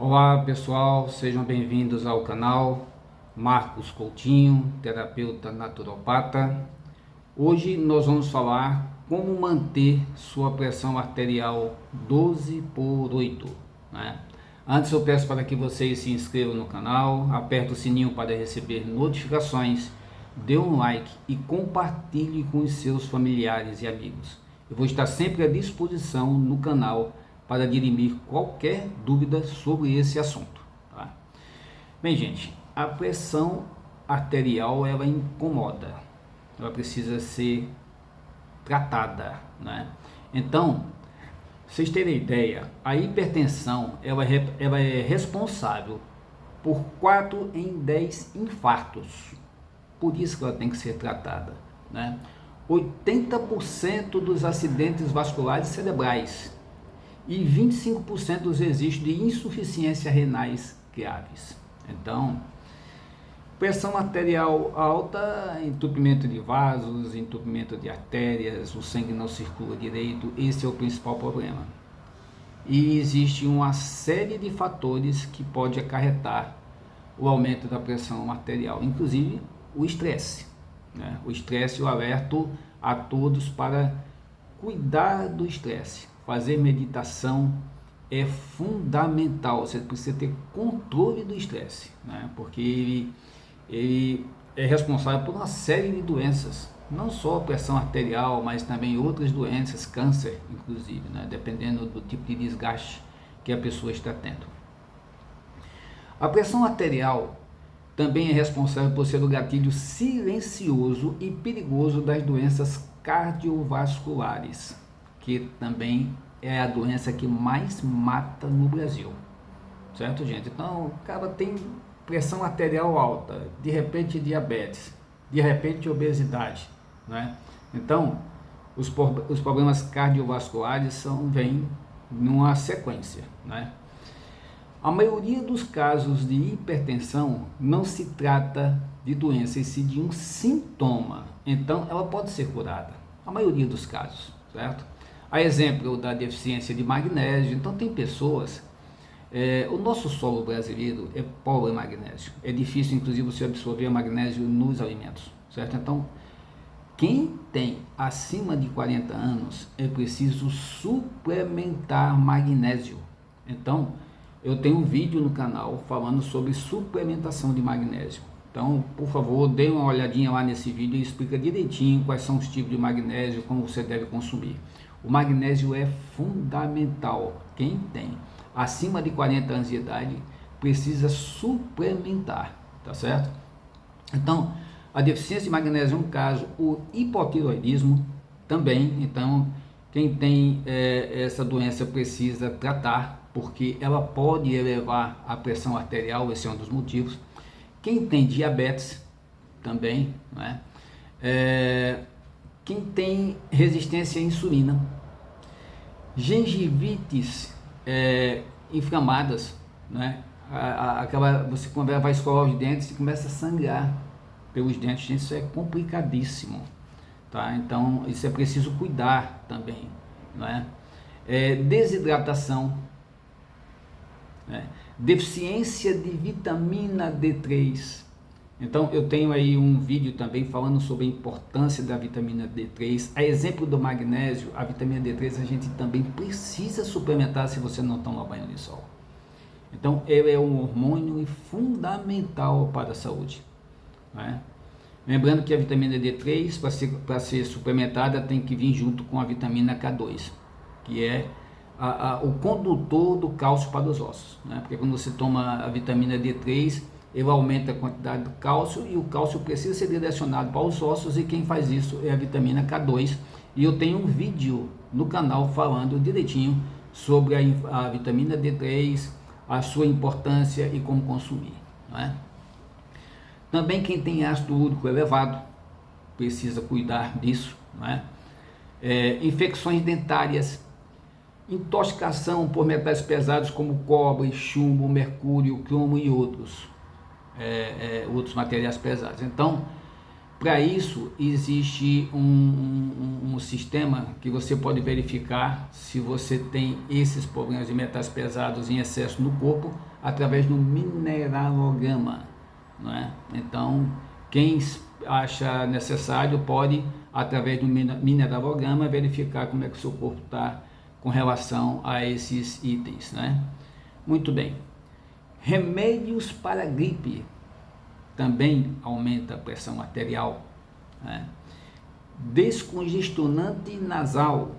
Olá pessoal, sejam bem-vindos ao canal Marcos Coutinho, terapeuta naturopata. Hoje nós vamos falar como manter sua pressão arterial 12/8, né? Antes eu peço para que vocês se inscrevam no canal, apertem o sininho para receber notificações, dê um like e compartilhe com os seus familiares e amigos. Eu vou estar sempre à disposição no canal para dirimir qualquer dúvida sobre esse assunto, tá? Bem, gente, a pressão arterial ela incomoda, ela precisa ser tratada, né? Então, vocês terem ideia, a hipertensão ela é responsável por 4 em 10 infartos, por isso que ela tem que ser tratada, né? 80% dos acidentes vasculares cerebrais e 25% dos registros de insuficiência renais graves. Então, pressão arterial alta, entupimento de vasos, entupimento de artérias, o sangue não circula direito, esse é o principal problema. E existe uma série de fatores que pode acarretar o aumento da pressão arterial, inclusive o estresse, né? O estresse, eu alerto a todos para cuidar do estresse. Fazer meditação é fundamental, você precisa ter controle do estresse, né? Porque ele é responsável por uma série de doenças, não só pressão arterial, mas também outras doenças, câncer inclusive, né? Dependendo do tipo de desgaste que a pessoa está tendo. A pressão arterial também é responsável por ser o gatilho silencioso e perigoso das doenças cardiovasculares, que também é a doença que mais mata no Brasil, certo, gente? Então, o cara tem pressão arterial alta, de repente diabetes, de repente obesidade, né? Então, os problemas cardiovasculares vêm numa sequência, né? A maioria dos casos de hipertensão não se trata de doença, e sim de um sintoma, então ela pode ser curada, a maioria dos casos, certo? A exemplo da deficiência de magnésio. Então tem pessoas, o nosso solo brasileiro é pobre em magnésio, é difícil inclusive você absorver magnésio nos alimentos, certo? Então quem tem acima de 40 anos é preciso suplementar magnésio. Então eu tenho um vídeo no canal falando sobre suplementação de magnésio. Então, por favor, dê uma olhadinha lá nesse vídeo e explica direitinho quais são os tipos de magnésio, como você deve consumir. O magnésio é fundamental. Quem tem acima de 40 anos de idade precisa suplementar, tá certo? Então, a deficiência de magnésio é um caso, o hipotiroidismo também. Então, quem tem essa doença precisa tratar, porque ela pode elevar a pressão arterial, esse é um dos motivos. Quem tem diabetes também, né? Quem tem resistência à insulina, gengivites inflamadas, né? Você quando ela vai escovar os dentes e começa a sangrar pelos dentes, isso é complicadíssimo, tá? Então isso é preciso cuidar também, né? Desidratação, né? Deficiência de vitamina D3. Então eu tenho aí um vídeo também falando sobre a importância da vitamina D3. A exemplo do magnésio, a vitamina D3 a gente também precisa suplementar se você não toma banho de sol. Então ele é um hormônio fundamental para a saúde, né? Lembrando que a vitamina D3, para ser suplementada, tem que vir junto com a vitamina K2, que é o condutor do cálcio para os ossos, né? Porque quando você toma a vitamina D3, ele aumenta a quantidade do cálcio, e o cálcio precisa ser direcionado para os ossos, e quem faz isso é a vitamina K2. E eu tenho um vídeo no canal falando direitinho sobre a vitamina D3, a sua importância e como consumir, né? Também quem tem ácido úrico elevado precisa cuidar disso, né? Infecções dentárias, intoxicação por metais pesados como cobre, chumbo, mercúrio, cromo e outros materiais pesados. Então, Para isso, existe um sistema que você pode verificar se você tem esses problemas de metais pesados em excesso no corpo através do mineralograma, não é? Então, quem acha necessário pode, através do mineralograma, verificar como é que o seu corpo está com relação a esses itens, né? Muito bem. Remédios para gripe também aumenta a pressão arterial, né? Descongestionante nasal,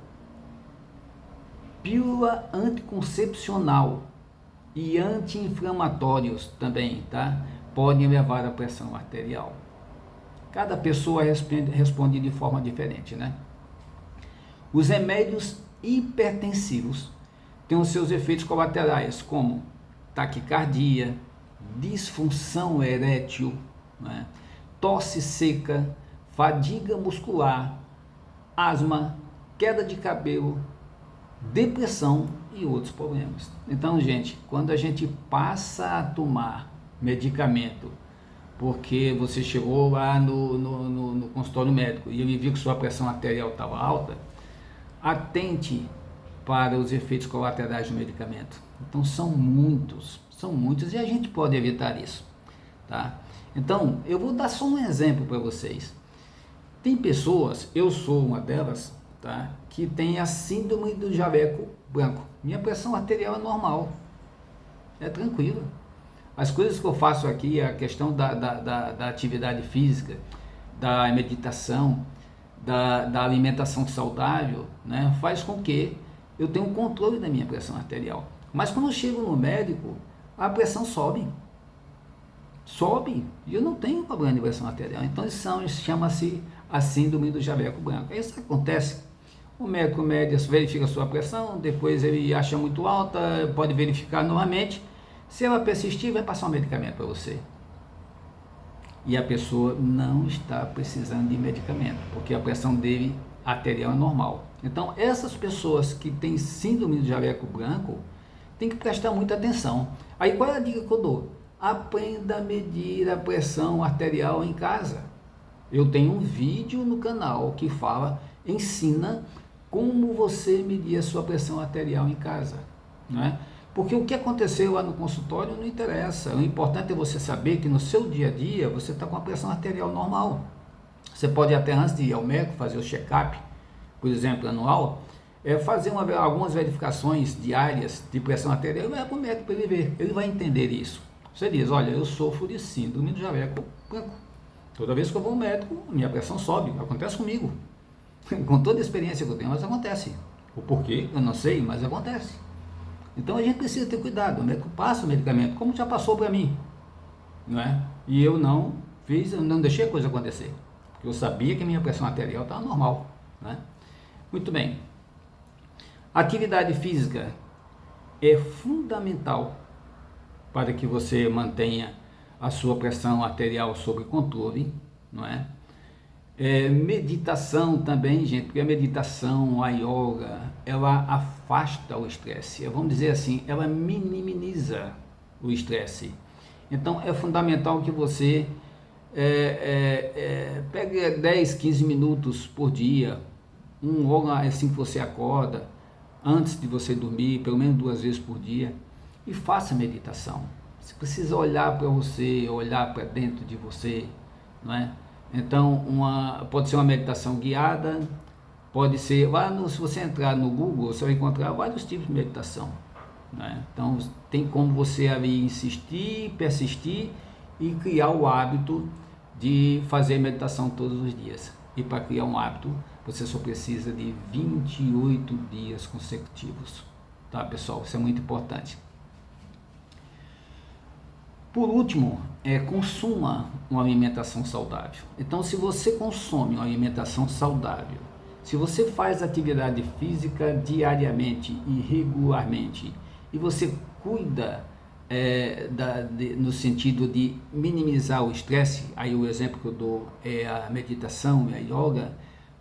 pílula anticoncepcional e anti-inflamatórios também, tá? Podem elevar a pressão arterial. Cada pessoa responde de forma diferente, né? Os remédios hipertensivos têm os seus efeitos colaterais, como taquicardia, disfunção erétil, né? Tosse seca, fadiga muscular, asma, queda de cabelo, depressão e outros problemas. Então, gente, quando a gente passa a tomar medicamento porque você chegou lá no consultório médico e ele viu que sua pressão arterial estava alta, atente para os efeitos colaterais do medicamento. Então são muitos e a gente pode evitar isso, tá? Então eu vou dar só um exemplo para vocês. Tem pessoas, eu sou uma delas, tá, que tem a síndrome do jaleco branco. Minha pressão arterial é normal, é tranquila. As coisas que eu faço aqui, a questão da atividade física, da meditação, da alimentação saudável, né, faz com que eu tenha um controle da minha pressão arterial. Mas quando eu chego no médico, a pressão sobe, e eu não tenho problema de pressão arterial. Então isso chama-se a síndrome do jaleco branco. Isso acontece, o médico verifica a sua pressão, depois ele acha muito alta, pode verificar novamente. Se ela persistir, vai passar um medicamento para você. E a pessoa não está precisando de medicamento, porque a pressão dele arterial é normal. Então, essas pessoas que têm síndrome do jaleco branco, tem que prestar muita atenção. Aí, qual é a dica que eu dou? Aprenda a medir a pressão arterial em casa. Eu tenho um vídeo no canal que ensina como você medir a sua pressão arterial em casa, não é? Porque o que aconteceu lá no consultório não interessa. O importante é você saber que no seu dia a dia você está com a pressão arterial normal. Você pode até, antes de ir ao médico, fazer o check-up, por exemplo, anual, fazer algumas verificações diárias de pressão arterial e vai para o médico para ele ver. Ele vai entender isso. Você diz, olha, eu sofro de síndrome do jaleco branco. Toda vez que eu vou ao médico, minha pressão sobe. Acontece comigo. Com toda a experiência que eu tenho, mas acontece. O porquê, eu não sei, mas acontece. Então a gente precisa ter cuidado. O médico passa o medicamento, como já passou para mim, não é? E eu não deixei a coisa acontecer, porque eu sabia que a minha pressão arterial estava normal, né? Muito bem. Atividade física é fundamental para que você mantenha a sua pressão arterial sob controle, não é? Meditação também, gente, porque a meditação, a yoga, ela afasta o estresse, vamos dizer assim, ela minimiza o estresse. Então é fundamental que você pegue 10, 15 minutos por dia, logo assim que você acorda, antes de você dormir, pelo menos 2 vezes por dia, e faça meditação. Você precisa olhar para você, olhar para dentro de você, não é? Então, pode ser uma meditação guiada, pode ser, se você entrar no Google, você vai encontrar vários tipos de meditação, né? Então, tem como você ali insistir, persistir e criar o hábito de fazer meditação todos os dias. E para criar um hábito, você só precisa de 28 dias consecutivos, tá, pessoal? Isso é muito importante. Por último, consuma uma alimentação saudável. Então, se você consome uma alimentação saudável, se você faz atividade física diariamente e regularmente, e você cuida no sentido de minimizar o estresse, aí o exemplo que eu dou é a meditação e a yoga,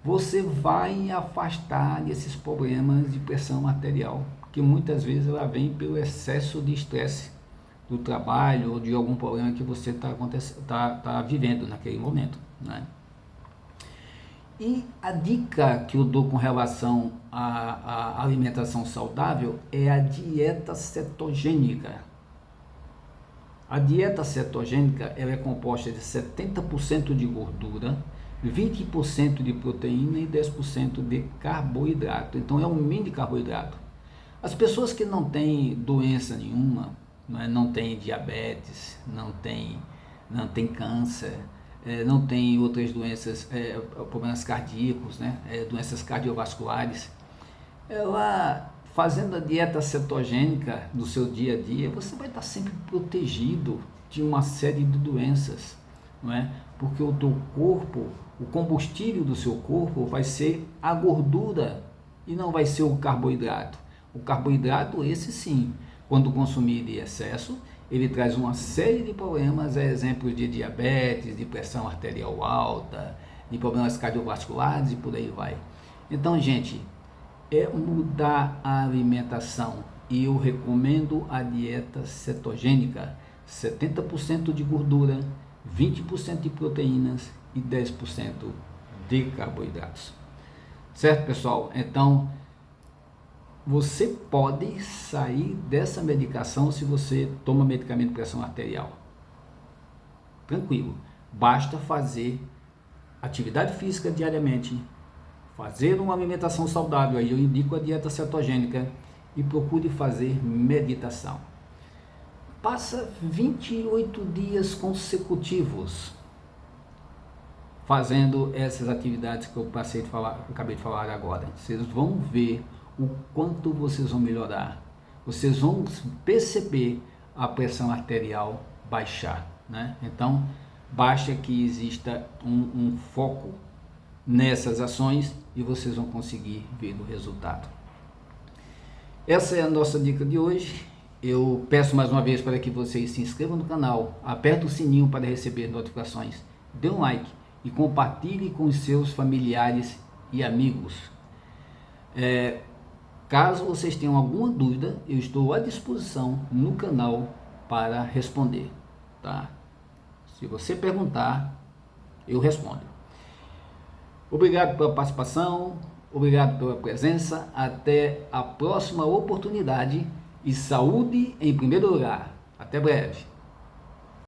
você vai afastar desses problemas de pressão arterial, que muitas vezes ela vem pelo excesso de estresse do trabalho ou de algum problema que você está vivendo naquele momento, né? E a dica que eu dou com relação à alimentação saudável é a dieta cetogênica. A dieta cetogênica ela é composta de 70% de gordura, 20% de proteína e 10% de carboidrato. Então é um mini carboidrato. As pessoas que não têm doença nenhuma, não têm diabetes, não têm câncer, não tem outras doenças, problemas cardíacos, doenças cardiovasculares, ela fazendo a dieta cetogênica no seu dia a dia, você vai estar sempre protegido de uma série de doenças, não é? Porque o teu corpo, o combustível do seu corpo vai ser a gordura e não vai ser o carboidrato. O carboidrato, esse sim, quando consumido em excesso, ele traz uma série de problemas, exemplos de diabetes, de pressão arterial alta, de problemas cardiovasculares e por aí vai. Então, gente, é mudar a alimentação e eu recomendo a dieta cetogênica, 70% de gordura, 20% de proteínas e 10% de carboidratos. Certo, pessoal? Então, você pode sair dessa medicação se você toma medicamento de pressão arterial. Tranquilo. Basta fazer atividade física diariamente, fazer uma alimentação saudável, aí eu indico a dieta cetogênica e procure fazer meditação. Passa 28 dias consecutivos fazendo essas atividades que eu acabei de falar agora. Vocês vão ver o quanto vocês vão melhorar. Vocês vão perceber a pressão arterial baixar, né? Então, basta que exista um foco nessas ações e vocês vão conseguir ver o resultado. Essa é a nossa dica de hoje. Eu peço mais uma vez para que vocês se inscrevam no canal, apertem o sininho para receber notificações, dê um like e compartilhe com os seus familiares e amigos. Caso vocês tenham alguma dúvida, eu estou à disposição no canal para responder, tá? Se você perguntar, eu respondo. Obrigado pela participação, obrigado pela presença, até a próxima oportunidade e saúde em primeiro lugar. Até breve.